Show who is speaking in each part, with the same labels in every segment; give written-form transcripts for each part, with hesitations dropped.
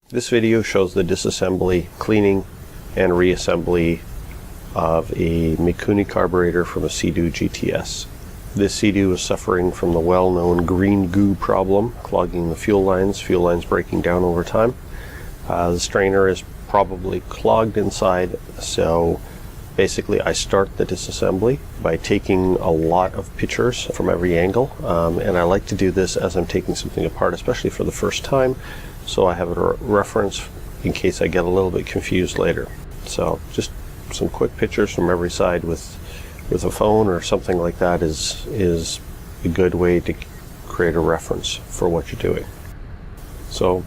Speaker 1: This video shows the disassembly, cleaning, and reassembly of a Mikuni carburetor from a SeaDoo GTS. This SeaDoo is suffering from the well-known green goo problem, clogging the fuel lines breaking down over time. The strainer is probably clogged inside, so basically I start the disassembly by taking a lot of pictures from every angle, and I like to do this as I'm taking something apart, especially for the first time, so I have a reference in case I get a little bit confused later. So just some quick pictures from every side with a phone or something like that is a good way to create a reference for what you're doing. So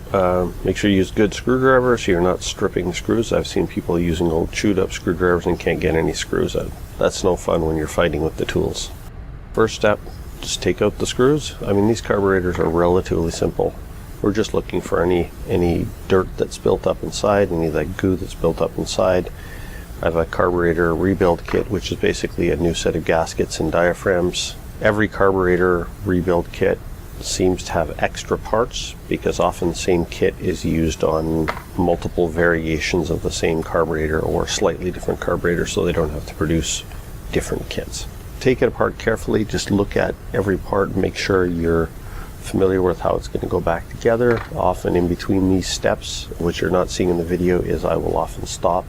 Speaker 1: make sure you use good screwdrivers so you're not stripping screws. I've seen people using old chewed up screwdrivers and can't get any screws out. That's no fun when you're fighting with the tools. First step, just take out the screws. I mean, these carburetors are relatively simple. We're just looking for any dirt that's built up inside, any of that goo that's built up inside. I have a carburetor rebuild kit, which is basically a new set of gaskets and diaphragms. Every carburetor rebuild kit seems to have extra parts because often the same kit is used on multiple variations of the same carburetor or slightly different carburetors, so they don't have to produce different kits. Take it apart carefully, just look at every part, make sure you're familiar with how it's going to go back together. Often in between these steps, which you're not seeing in the video, is I will often stop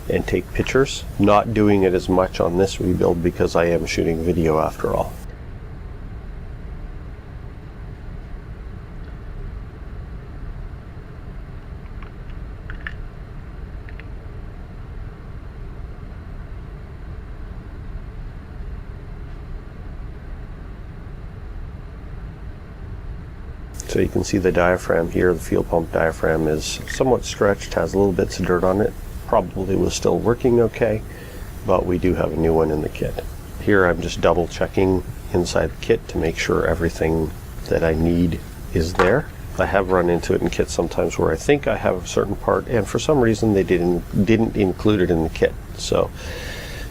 Speaker 1: and take pictures. Not doing it as much on this rebuild because I am shooting video after all. So you can see the diaphragm here, the fuel pump diaphragm is somewhat stretched, has little bits of dirt on it. Probably was still working okay, but we do have a new one in the kit. Here I'm just double checking inside the kit to make sure everything that I need is there. I have run into it in kits sometimes where I think I have a certain part and for some reason they didn't include it in the kit. So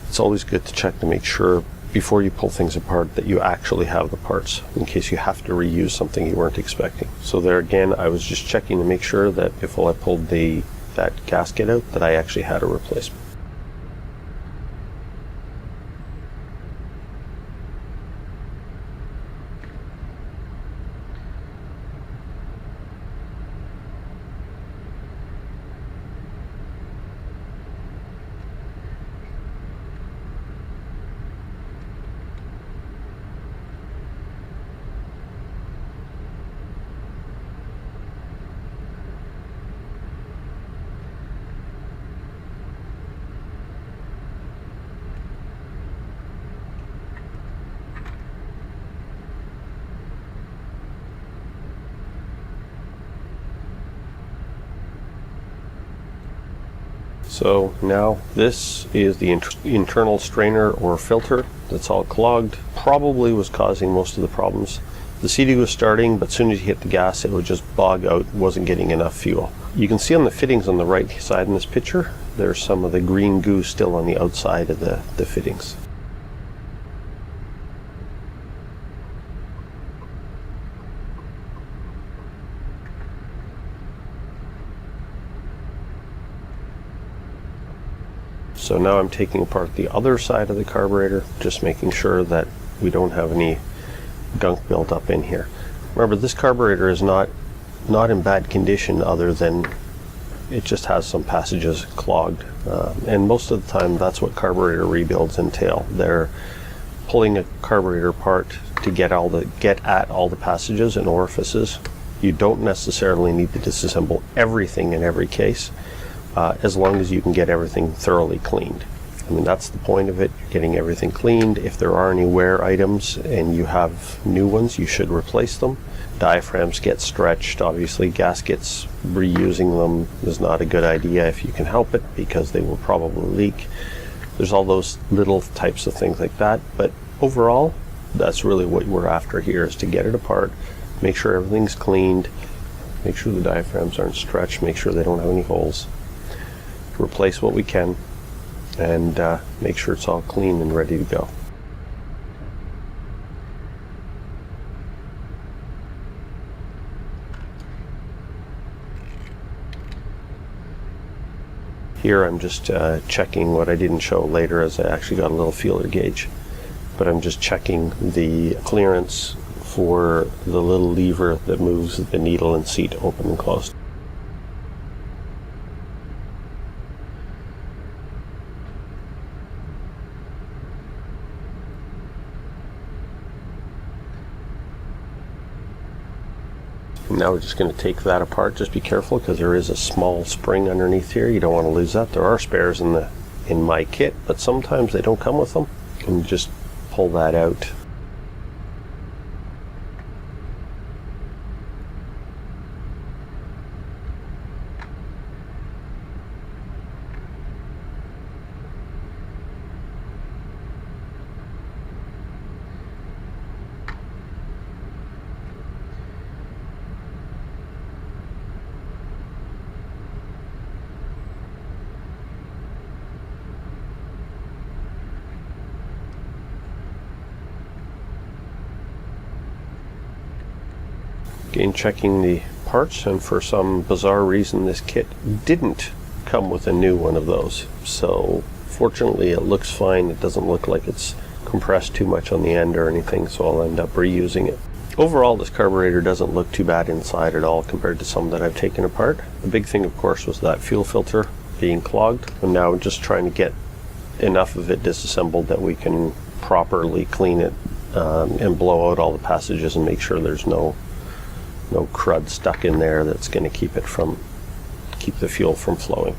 Speaker 1: it's always good to check to make sure before you pull things apart that you actually have the parts in case you have to reuse something you weren't expecting. So there again, I was just checking to make sure that before I pulled that gasket out that I actually had a replacement. So now this is the internal strainer or filter that's all clogged. Probably was causing most of the problems. The SeaDoo was starting, but as soon as you hit the gas, it would just bog out, wasn't getting enough fuel. You can see on the fittings on the right side in this picture, there's some of the green goo still on the outside of the fittings. So now I'm taking apart the other side of the carburetor, just making sure that we don't have any gunk built up in here. Remember, this carburetor is not in bad condition other than it just has some passages clogged. And most of the time that's what carburetor rebuilds entail. They're pulling a carburetor apart to get at all the passages and orifices. You don't necessarily need to disassemble everything in every case. As long as you can get everything thoroughly cleaned. I mean, that's the point of it, getting everything cleaned. If there are any wear items and you have new ones, you should replace them. Diaphragms get stretched. Obviously, gaskets, reusing them is not a good idea if you can help it because they will probably leak. There's all those little types of things like that, but overall, that's really what we're after here, is to get it apart, make sure everything's cleaned, make sure the diaphragms aren't stretched, make sure they don't have any holes. Replace what we can and make sure it's all clean and ready to go. Here I'm just checking what I didn't show later, as I actually got a little feeler gauge, but I'm just checking the clearance for the little lever that moves the needle and seat open and closed. Now we're just going to take that apart. Just be careful, because there is a small spring underneath here. You don't want to lose that. There are spares in my kit, but sometimes they don't come with them. And just pull that out. Again, checking the parts, and for some bizarre reason this kit didn't come with a new one of those. So fortunately it looks fine. It doesn't look like it's compressed too much on the end or anything, so I'll end up reusing it. Overall, this carburetor doesn't look too bad inside at all compared to some that I've taken apart. The big thing, of course, was that fuel filter being clogged, and now I'm just trying to get enough of it disassembled that we can properly clean it and blow out all the passages and make sure there's no crud stuck in there that's going to keep the fuel from flowing.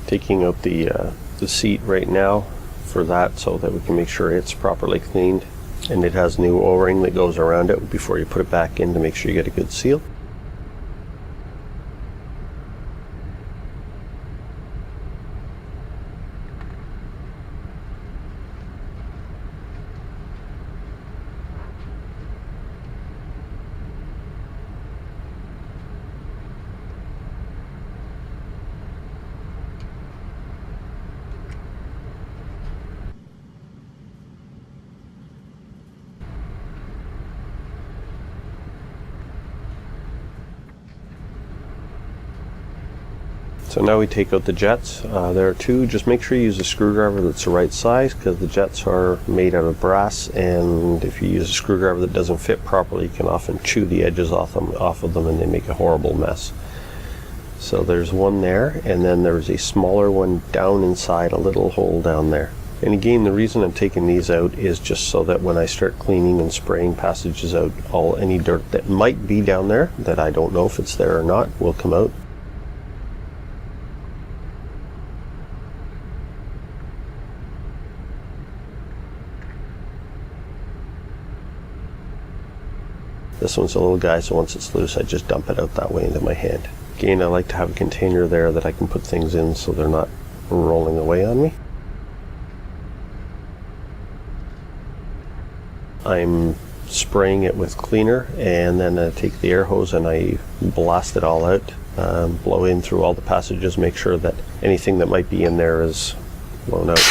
Speaker 1: Taking out the seat right now for that, so that we can make sure it's properly cleaned, and it has new O-ring that goes around it before you put it back in to make sure you get a good seal. So now we take out the jets. There are two. Just make sure you use a screwdriver that's the right size, because the jets are made out of brass, and if you use a screwdriver that doesn't fit properly, you can often chew the edges off of them and they make a horrible mess. So there's one there, and then there's a smaller one down inside a little hole down there. And again, the reason I'm taking these out is just so that when I start cleaning and spraying passages out, any dirt that might be down there, that I don't know if it's there or not, will come out. This one's a little guy, so once it's loose, I just dump it out that way into my hand. Again, I like to have a container there that I can put things in so they're not rolling away on me. I'm spraying it with cleaner, and then I take the air hose and I blast it all out, blow in through all the passages, make sure that anything that might be in there is blown out.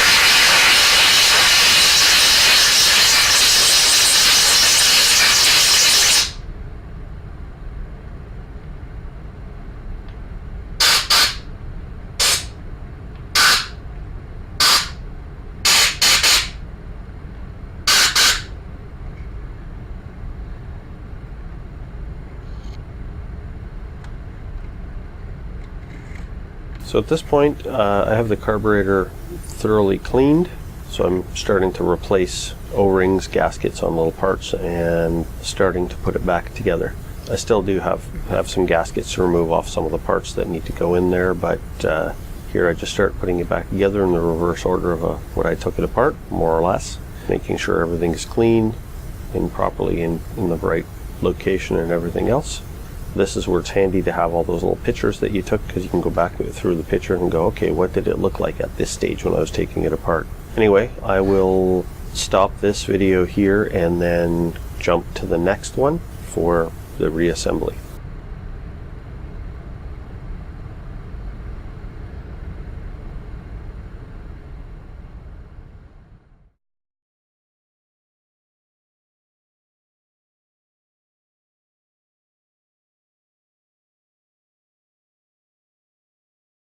Speaker 1: So at this point, I have the carburetor thoroughly cleaned. So I'm starting to replace O-rings, gaskets on little parts, and starting to put it back together. I still do have some gaskets to remove off some of the parts that need to go in there, but here I just start putting it back together in the reverse order of what I took it apart, more or less, making sure everything's clean and properly in the right location and everything else. This is where it's handy to have all those little pictures that you took, because you can go back through the picture and go, okay, what did it look like at this stage when I was taking it apart? Anyway, I will stop this video here and then jump to the next one for the reassembly.